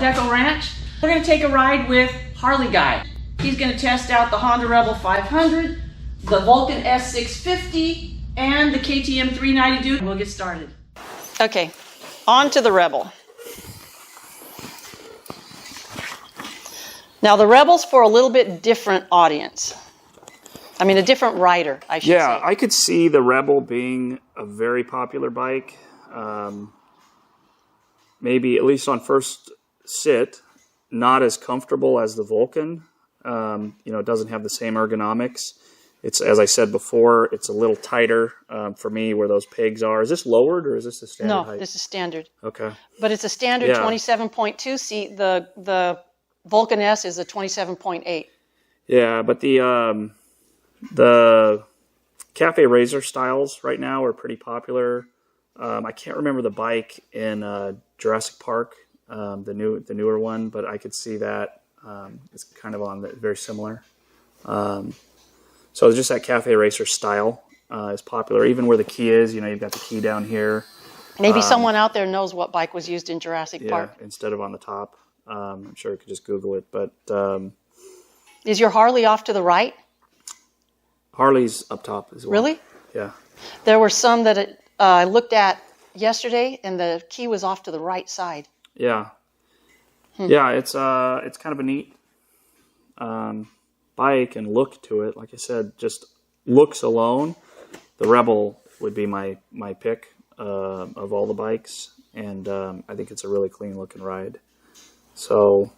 Decco Ranch. We're going to take a ride with Harley Guy. He's going to test out the Honda Rebel 500, the Vulcan S 650, and the KTM 390 Dude. We'll get started. Okay, on to the Rebel. Now the Rebel's for a little bit different audience. I mean, a different rider, I should say. Yeah, I could see the Rebel being a very popular bike. Maybe, at least on first sit, not as comfortable as the Vulcan. It doesn't have the same ergonomics. It's, as I said before, it's a little tighter for me where those pegs are. Is this lowered or is this a standard height? No, this is standard. Okay. But it's a standard 27.2 seat. The Vulcan S is a 27.8. Yeah, but the Cafe Racer styles right now are pretty popular. I can't remember the bike in Jurassic Park, the newer one, but I could see that it's kind of very similar. So just that Cafe Racer style is popular. Even where the key is, you've got the key down here. Maybe someone out there knows what bike was used in Jurassic Park. Instead of on the top. I'm sure you could just Google it. But is your Harley off to the right? Harley's up top as well. Really? Yeah. There were some that I looked at yesterday, and the key was off to the right side. Yeah. Yeah, it's kind of a neat bike and look to it. Like I said, just looks alone, the Rebel would be my pick of all the bikes, and I think it's a really clean looking ride. So,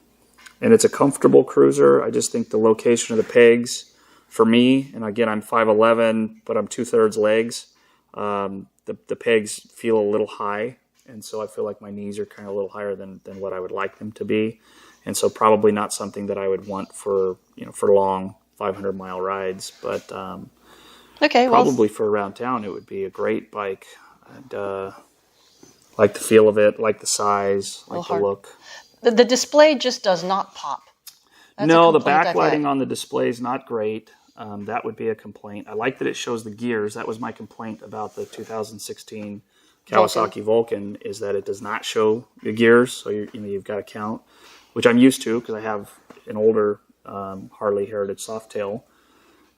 and it's a comfortable cruiser. I just think the location of the pegs for me, and again, I'm 5'11", but I'm 2/3 legs. The pegs feel a little high, and so I feel like my knees are kind of a little higher than what I would like them to be, and so probably not something that I would want for long 500-mile rides. But probably for around town, it would be a great bike. And like the feel of it, like the size, like the look. The display just does not pop. No, the backlighting on the display is not great. That would be a complaint. I like that it shows the gears. That was my complaint about the 2016 Kawasaki Vulcan, is that it does not show the gears. So you've got to count, which I'm used to because I have an older Harley Heritage Softail.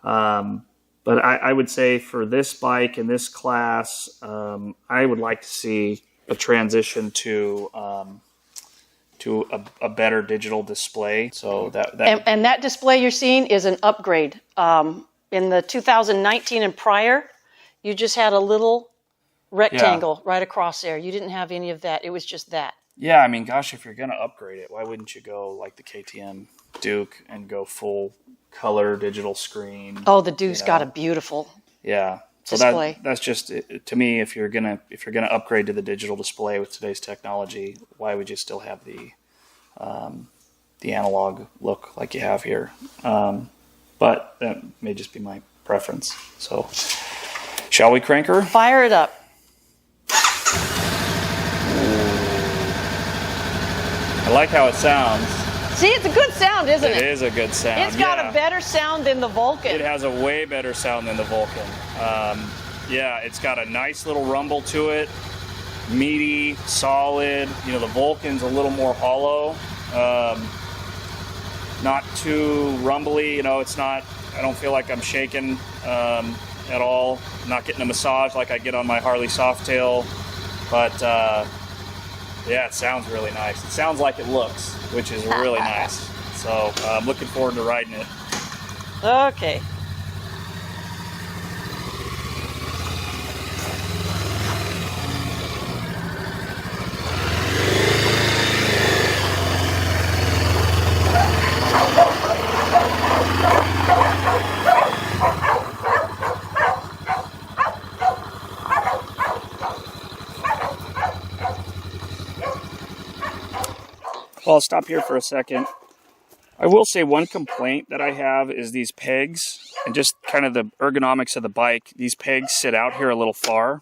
But I would say for this bike in this class, I would like to see a transition to a better digital display. So and that display you're seeing is an upgrade. In the 2019 and prior, you just had a little rectangle right across there. You didn't have any of that. It was just that. Yeah, I mean, gosh, if you're going to upgrade it, why wouldn't you go like the KTM Duke and go full color digital screen? Oh, the Duke's got a beautiful display. That's just, to me, if you're gonna upgrade to the digital display with today's technology, why would you still have the analog look like you have here? But that may just be my preference. So, shall we crank her? Fire it up. I like how it sounds. See, it's a good sound, isn't it? It is a good sound. It's got a better sound than the Vulcan. It has a way better sound than the Vulcan. It's got a nice little rumble to it. Meaty, solid. The Vulcan's a little more hollow. Not too rumbly. It's not, I don't feel like I'm shaking at all. I'm not getting a massage like I get on my Harley Softail. But it sounds really nice. It sounds like it looks, which is really nice. So I'm looking forward to riding it. Okay. Well, I'll stop here for a second. I will say one complaint that I have is these pegs and just kind of the ergonomics of the bike. These pegs sit out here a little far.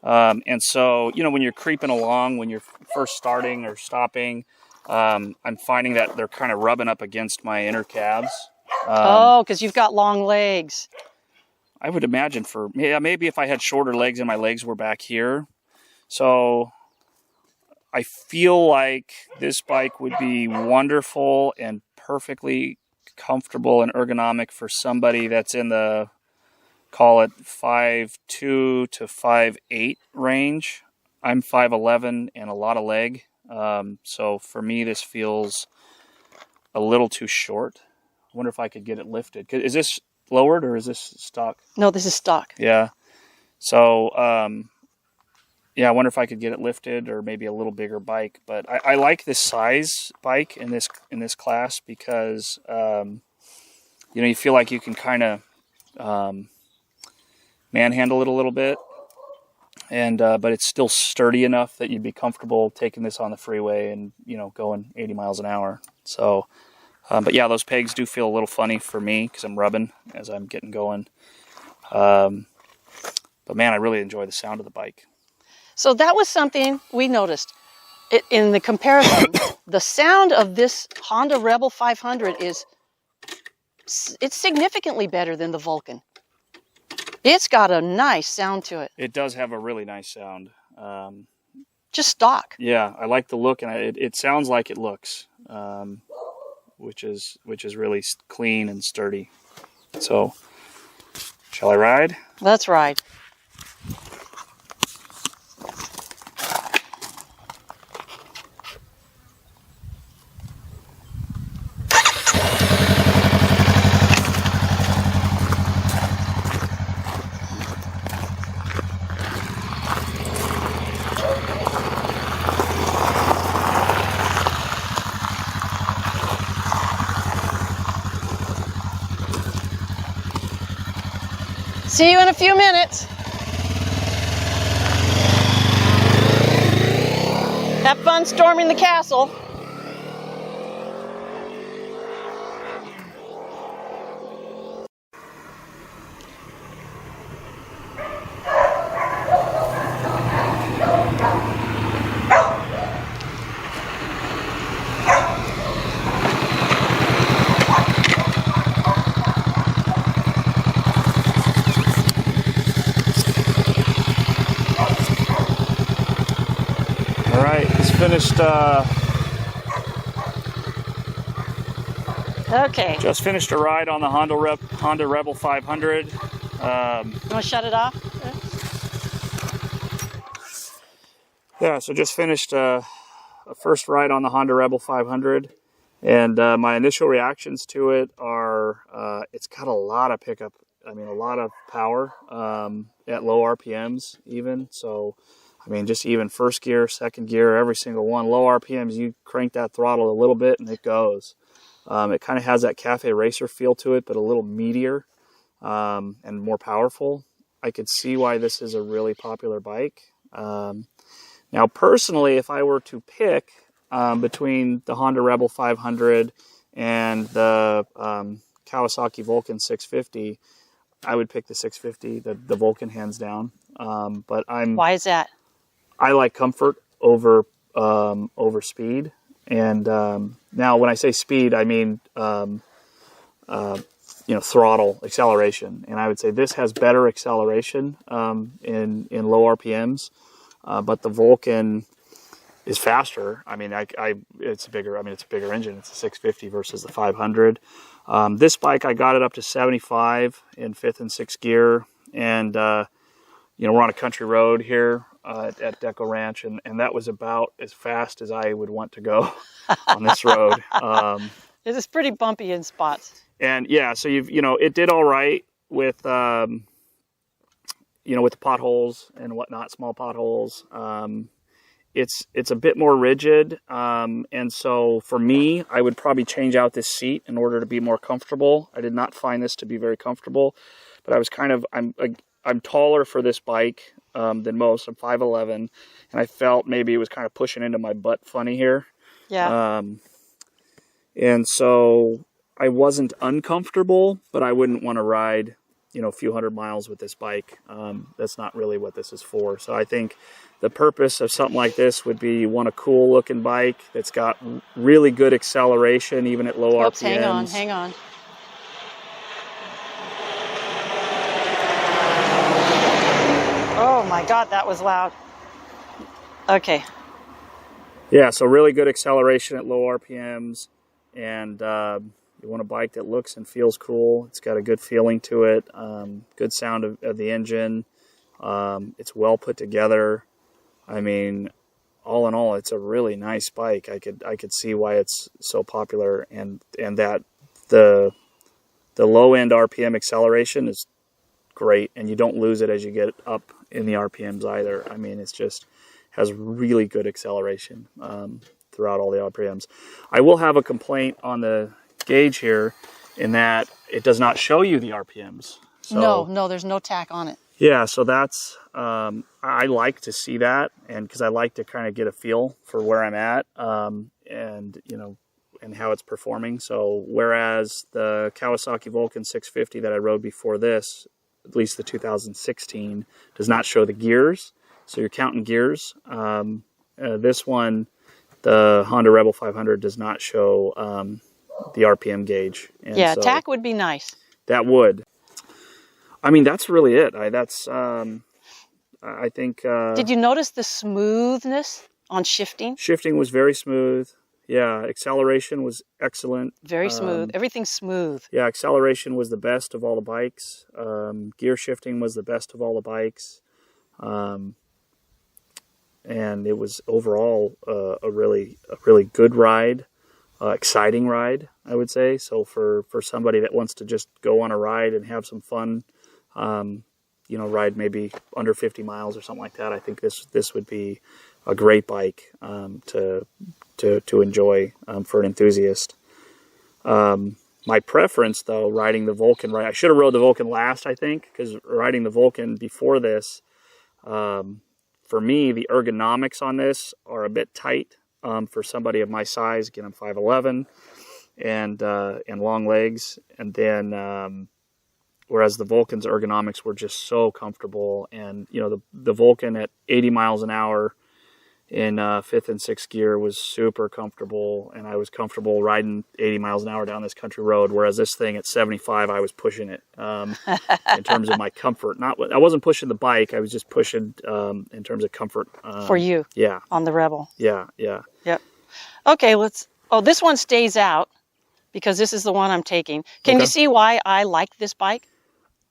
And so, when you're creeping along, when you're first starting or stopping, I'm finding that they're kind of rubbing up against my inner calves. Because you've got long legs. I would imagine maybe if I had shorter legs and my legs were back here. So I feel like this bike would be wonderful and perfectly comfortable and ergonomic for somebody that's in the, call it 5'2" to 5'8" range. I'm 5'11" and a lot of leg. So for me, this feels a little too short. I wonder if I could get it lifted. Is this lowered or is this stock? No, this is stock. Yeah. So, yeah, I wonder if I could get it lifted or maybe a little bigger bike. But I like this size bike in this class because, you know, you feel like you can kind of manhandle it a little bit. And but it's still sturdy enough that you'd be comfortable taking this on the freeway and, you know, going 80 miles an hour. So, but yeah, those pegs do feel a little funny for me because I'm rubbing as I'm getting going. But man, I really enjoy the sound of the bike. So that was something we noticed. In the comparison, the sound of this Honda Rebel 500 it's significantly better than the Vulcan. It's got a nice sound to it. It does have a really nice sound. Just stock. Yeah, I like the look, and it sounds like it looks, which is really clean and sturdy. So, shall I ride? Let's ride. See you in a few minutes. Have fun storming the castle. Finished. Okay. Just finished a ride on the Honda Rebel 500. You want to shut it off? Yeah, so just finished a first ride on the Honda Rebel 500, and my initial reactions to it are it's got a lot of pickup. I mean, a lot of power at low RPMs even. So, I mean, just even first gear, second gear, every single one. Low RPMs, you crank that throttle a little bit and it goes. It kind of has that cafe racer feel to it, but a little meatier and more powerful. I could see why this is a really popular bike. Now, personally, if I were to pick between the Honda Rebel 500 and the Kawasaki Vulcan 650, I would pick the 650, the Vulcan, hands down. But Why is that? I like comfort over speed. And now, when I say speed, I mean throttle acceleration. And I would say this has better acceleration in low RPMs, but the Vulcan is faster. I mean, it's a bigger engine. It's a 650 versus the 500. This bike, I got it up to 75 in 5th and 6th gear, and we're on a country road here at Decco Ranch, and that was about as fast as I would want to go on this road. It is pretty bumpy in spots. And yeah, so it did all right with with the potholes and whatnot, small potholes. It's a bit more rigid, and so for me, I would probably change out this seat in order to be more comfortable. I did not find this to be very comfortable, but I was I'm taller for this bike than most. I'm 5'11", and I felt maybe it was kind of pushing into my butt funny here. Yeah. And so I wasn't uncomfortable, but I wouldn't want to ride, a few hundred miles with this bike. That's not really what this is for. So I think the purpose of something like this would be, you want a cool looking bike that's got really good acceleration, even at low RPMs. Hang on. Oh my God, that was loud. Okay. Yeah, so really good acceleration at low RPMs, and you want a bike that looks and feels cool. It's got a good feeling to it, good sound of the engine. It's well put together. I mean, all in all, it's a really nice bike. I could see why it's so popular, and that the low end RPM acceleration is great, and you don't lose it as you get up in the RPMs either. I mean, it's just has really good acceleration throughout all the RPMs. I will have a complaint on the gauge here in that it does not show you the RPMs. So, No, there's no tack on it. yeah, so that's, I like to see that, and because I like to kind of get a feel for where I'm at, and, you know, and how it's performing. So whereas the Kawasaki Vulcan 650 that I rode before this, at least the 2016, does not show the gears, so you're counting gears. This one, the Honda Rebel 500, does not show the RPM gauge. And yeah, so tack would be nice. that would. I mean, that's really it. I think... Did you notice the smoothness on shifting? Shifting was very smooth. Yeah, acceleration was excellent. Very smooth. Everything's smooth. Yeah, acceleration was the best of all the bikes. Gear shifting was the best of all the bikes. And it was overall a really good ride, exciting ride, I would say. So for somebody that wants to just go on a ride and have some fun, you know, ride maybe under 50 miles or something like that, I think this would be a great bike to enjoy for an enthusiast. My preference, though, riding the Vulcan, I should have rode the Vulcan last, I think, because riding the Vulcan before this, for me, the ergonomics on this are a bit tight for somebody of my size. Again, I'm 5'11", and long legs. And then, whereas the Vulcan's ergonomics were just so comfortable, and you know, the Vulcan at 80 miles an hour in 5th and 6th gear was super comfortable, and I was comfortable riding 80 miles an hour down this country road, whereas this thing at 75, I was pushing it in terms of my comfort. I wasn't pushing the bike, I was just pushing in terms of comfort. For you? Yeah. On the Rebel? Yeah. Yep. Okay, this one stays out because this is the one I'm taking. Can you see why I like this bike?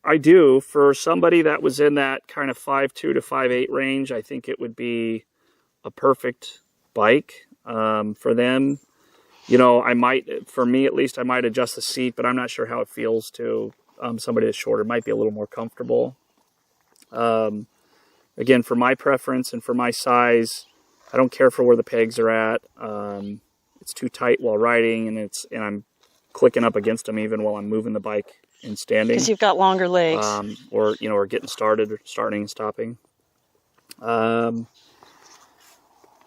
I do. For somebody that was in that kind of 5'2" to 5'8" range, I think it would be a perfect bike for them. You know, for me at least, I might adjust the seat, but I'm not sure how it feels to somebody that's shorter. It might be a little more comfortable. Again, for my preference and for my size, I don't care for where the pegs are at. It's too tight while riding, and I'm clicking up against them even while I'm moving the bike and standing. Because you've got longer legs. Or getting started or starting and stopping.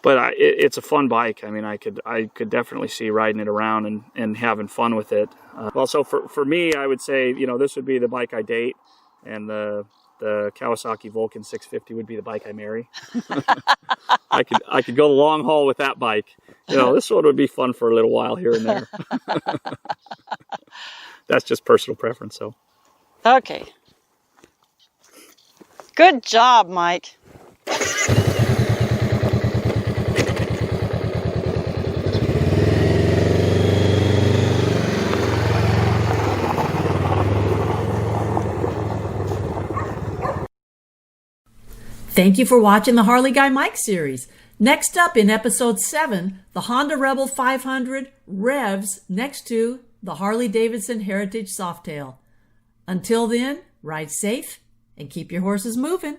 But it's a fun bike. I mean, I could definitely see riding it around and having fun with it. Well, so for me, I would say, you know, this would be the bike I date, and the Kawasaki Vulcan 650 would be the bike I marry. I could go the long haul with that bike. You know, this one would be fun for a little while here and there. That's just personal preference, so. Okay. Good job, Mike. Thank you for watching the Harley Guy Mike series. Next up in episode 7, the Honda Rebel 500 revs next to the Harley Davidson Heritage Softail. Until then, ride safe and keep your horses moving.